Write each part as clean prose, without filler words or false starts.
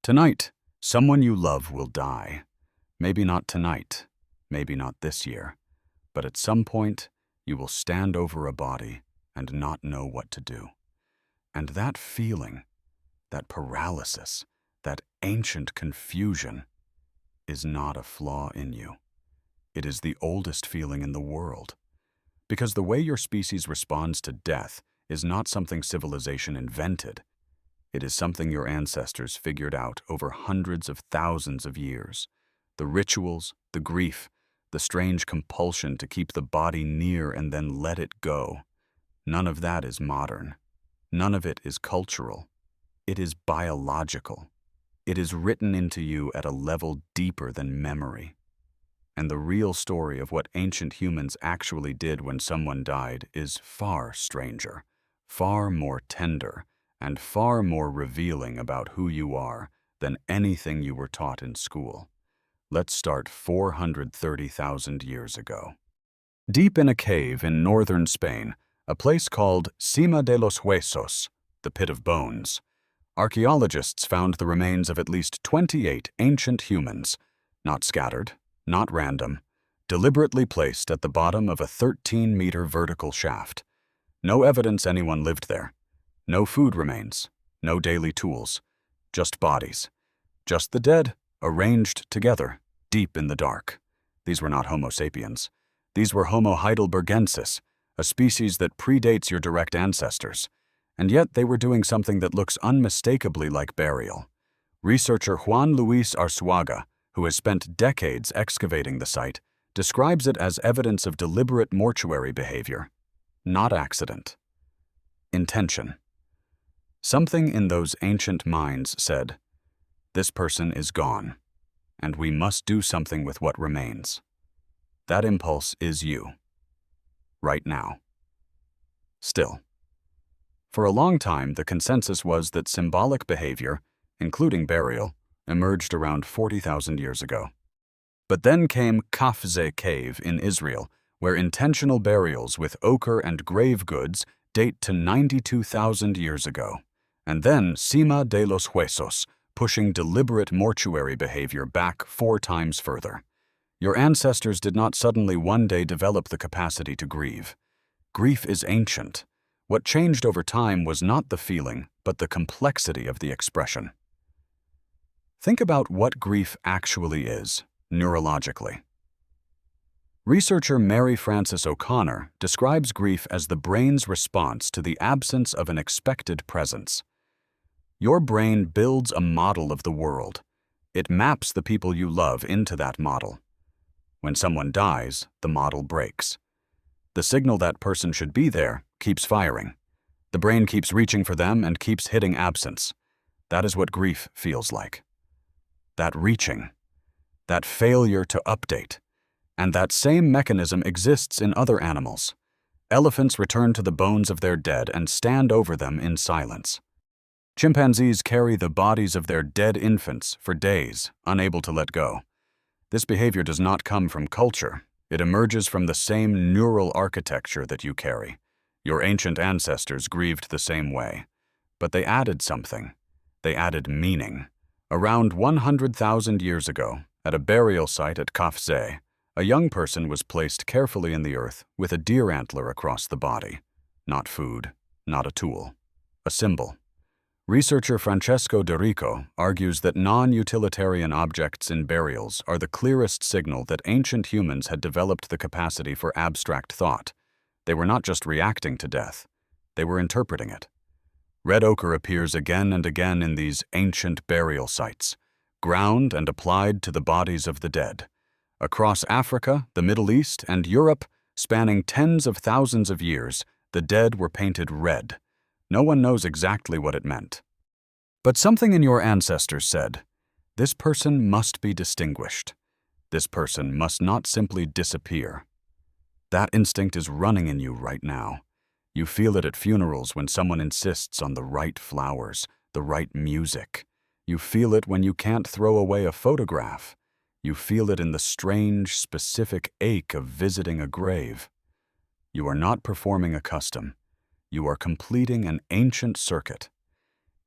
Tonight, someone you love will die. Maybe not tonight, maybe not this year, but at some point, you will stand over a body and not know what to do. And that feeling, that paralysis, that ancient confusion, is not a flaw in you. It is the oldest feeling in the world. Because the way your species responds to death is not something civilization invented. It is something your ancestors figured out over hundreds of thousands of years. The rituals, the grief, the strange compulsion to keep the body near and then let it go. None of that is modern. None of it is cultural. It is biological. It is written into you at a level deeper than memory. And the real story of what ancient humans actually did when someone died is far stranger, far more tender, and far more revealing about who you are than anything you were taught in school. Let's start 430,000 years ago. Deep in a cave in northern Spain, a place called Cima de los Huesos, the Pit of Bones, archaeologists found the remains of at least 28 ancient humans, not scattered, not random, deliberately placed at the bottom of a 13-meter vertical shaft. No evidence anyone lived there. No food remains, no daily tools, just bodies. Just the dead, arranged together, deep in the dark. These were not Homo sapiens. These were Homo heidelbergensis, a species that predates your direct ancestors. And yet they were doing something that looks unmistakably like burial. Researcher Juan Luis Arzuaga, who has spent decades excavating the site, describes it as evidence of deliberate mortuary behavior, not accident. Intention. Something in those ancient minds said, "This person is gone, and we must do something with what remains." That impulse is you, right now. Still, for a long time, the consensus was that symbolic behavior, including burial, emerged around 40,000 years ago. But then came Kafze Cave in Israel, where intentional burials with ochre and grave goods date to 92,000 years ago. And then Cima de los Huesos, pushing deliberate mortuary behavior back 4 times further. Your ancestors did not suddenly one day develop the capacity to grieve. Grief is ancient. What changed over time was not the feeling, but the complexity of the expression. Think about what grief actually is, neurologically. Researcher Mary Frances O'Connor describes grief as the brain's response to the absence of an expected presence. Your brain builds a model of the world. It maps the people you love into that model. When someone dies, the model breaks. The signal that person should be there keeps firing. The brain keeps reaching for them and keeps hitting absence. That is what grief feels like. That reaching, that failure to update, and that same mechanism exists in other animals. Elephants return to the bones of their dead and stand over them in silence. Chimpanzees carry the bodies of their dead infants for days, unable to let go. This behavior does not come from culture. It emerges from the same neural architecture that you carry. Your ancient ancestors grieved the same way. But they added something. They added meaning. Around 100,000 years ago, at a burial site at Kafze, a young person was placed carefully in the earth with a deer antler across the body. Not food, not a tool, a symbol. Researcher Francesco De Rico argues that non-utilitarian objects in burials are the clearest signal that ancient humans had developed the capacity for abstract thought. They were not just reacting to death, they were interpreting it. Red ochre appears again and again in these ancient burial sites, ground and applied to the bodies of the dead. Across Africa, the Middle East, and Europe, spanning tens of thousands of years, the dead were painted red. No one knows exactly what it meant. But something in your ancestors said, this person must be distinguished. This person must not simply disappear. That instinct is running in you right now. You feel it at funerals when someone insists on the right flowers, the right music. You feel it when you can't throw away a photograph. You feel it in the strange, specific ache of visiting a grave. You are not performing a custom. You are completing an ancient circuit.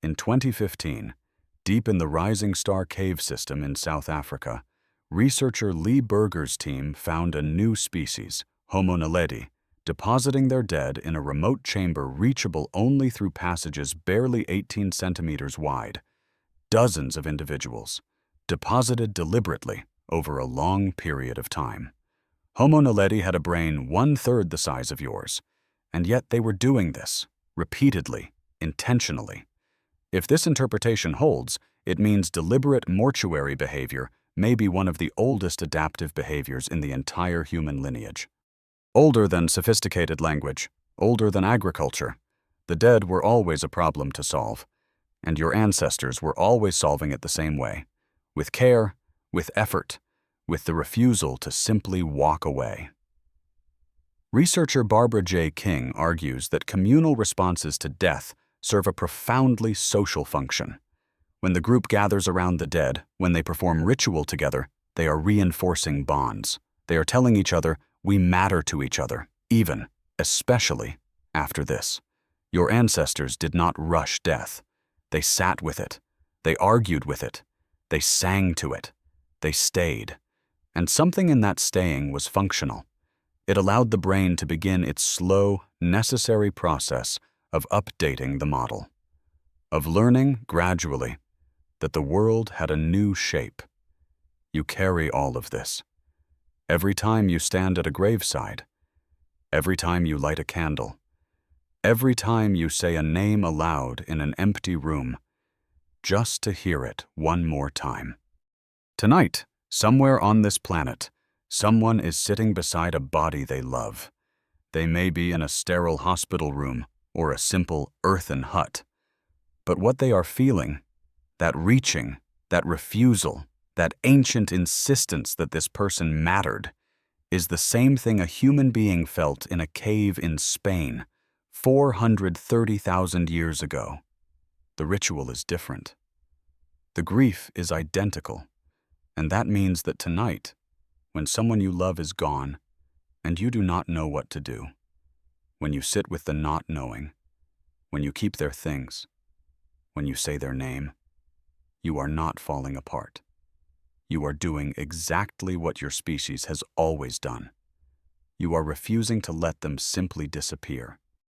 In 2015, Deep in the Rising Star Cave system in South Africa, researcher Lee Berger's team found a new species, Homo naledi, depositing their dead in a remote chamber reachable only through passages barely 18 centimeters wide. Dozens of individuals, deposited deliberately over a long period of time. Homo naledi had a brain 1/3 the size of yours, and yet they were doing this, repeatedly, intentionally. If this interpretation holds, it means deliberate mortuary behavior may be one of the oldest adaptive behaviors in the entire human lineage. Older than sophisticated language, older than agriculture, the dead were always a problem to solve, and your ancestors were always solving it the same way, with care, with effort, with the refusal to simply walk away. Researcher Barbara J. King argues that communal responses to death serve a profoundly social function. When the group gathers around the dead, when they perform ritual together, they are reinforcing bonds. They are telling each other, we matter to each other, even, especially, after this. Your ancestors did not rush death. They sat with it. They argued with it. They sang to it. They stayed. And something in that staying was functional. It allowed the brain to begin its slow, necessary process of updating the model, of learning gradually that the world had a new shape. You carry all of this. Every time you stand at a graveside, every time you light a candle, every time you say a name aloud in an empty room, just to hear it one more time. Tonight, somewhere on this planet, someone is sitting beside a body they love. They may be in a sterile hospital room or a simple earthen hut. But what they are feeling, that reaching, that refusal, that ancient insistence that this person mattered, is the same thing a human being felt in a cave in Spain 430,000 years ago. The ritual is different. The grief is identical, and that means that tonight, when someone you love is gone and you do not know what to do, when you sit with the not knowing, when you keep their things, when you say their name, you are not falling apart. You are doing exactly what your species has always done. You are refusing to let them simply disappear.